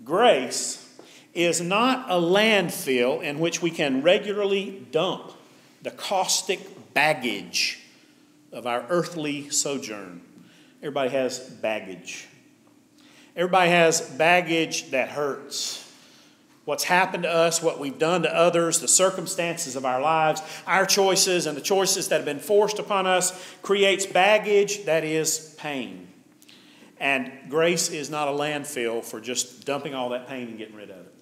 Grace is not a landfill in which we can regularly dump the caustic baggage of our earthly sojourn. Everybody has baggage. Everybody has baggage that hurts. What's happened to us, what we've done to others, the circumstances of our lives, our choices and the choices that have been forced upon us creates baggage that is pain. And grace is not a landfill for just dumping all that pain and getting rid of it.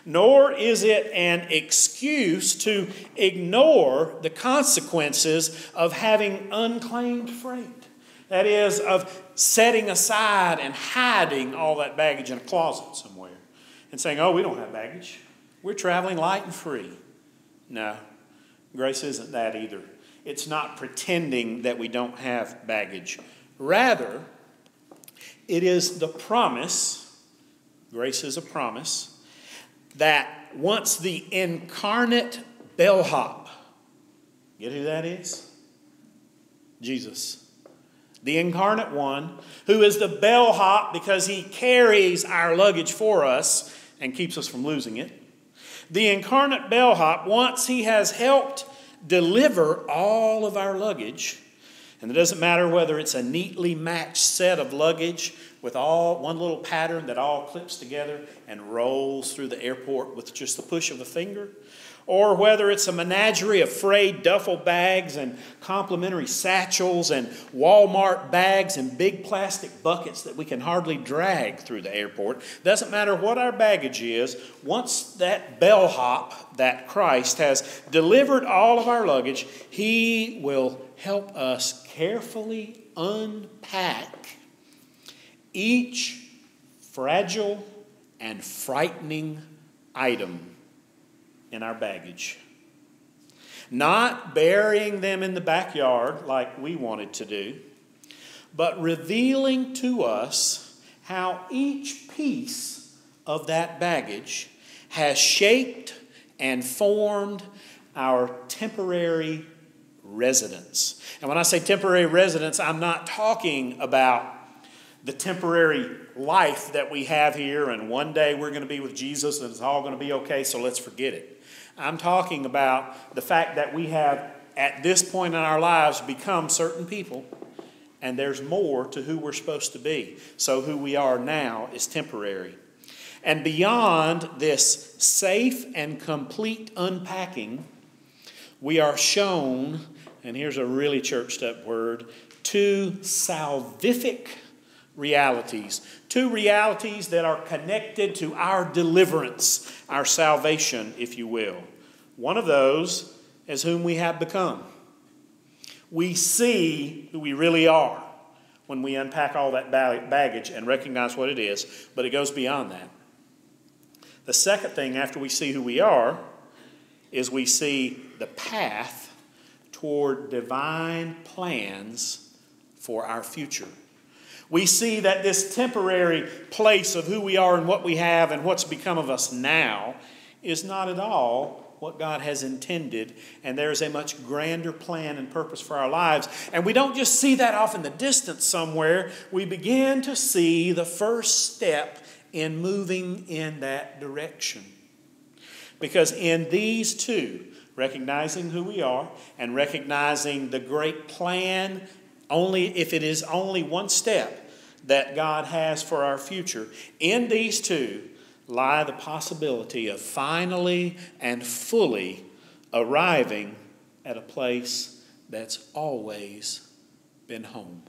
Nor is it an excuse to ignore the consequences of having unclaimed freight. That is, of setting aside and hiding all that baggage in a closet somewhere and saying, oh, we don't have baggage. We're traveling light and free. No, grace isn't that either. It's not pretending that we don't have baggage. Rather, it is the promise, grace is a promise, that once the incarnate bellhop, get who that is? Jesus. The incarnate one, who is the bellhop because he carries our luggage for us and keeps us from losing it. The incarnate bellhop, once he has helped deliver all of our luggage, and it doesn't matter whether it's a neatly matched set of luggage with all one little pattern that all clips together and rolls through the airport with just the push of a finger, or whether it's a menagerie of frayed duffel bags and complimentary satchels and Walmart bags and big plastic buckets that we can hardly drag through the airport. Doesn't matter what our baggage is, once that bellhop, that Christ, has delivered all of our luggage, he will help us carefully unpack each fragile and frightening item in our baggage. Not burying them in the backyard like we wanted to do, but revealing to us how each piece of that baggage has shaped and formed our temporary residence. And when I say temporary residence, I'm not talking about the temporary life that we have here and one day we're going to be with Jesus and it's all going to be okay, so let's forget it. I'm talking about the fact that we have, at this point in our lives, become certain people, and there's more to who we're supposed to be. So who we are now is temporary. And beyond this safe and complete unpacking, we are shown, and here's a really churched up word, two salvific realities. Two realities that are connected to our deliverance, our salvation, if you will. One of those is whom we have become. We see who we really are when we unpack all that baggage and recognize what it is, but it goes beyond that. The second thing after we see who we are is we see the path toward divine plans for our future. We see that this temporary place of who we are and what we have and what's become of us now is not at all what God has intended, and there is a much grander plan and purpose for our lives. And we don't just see that off in the distance somewhere. We begin to see the first step in moving in that direction. Because in these two, recognizing who we are and recognizing the great plan, only if it is only one step that God has for our future, in these two lie the possibility of finally and fully arriving at a place that's always been home.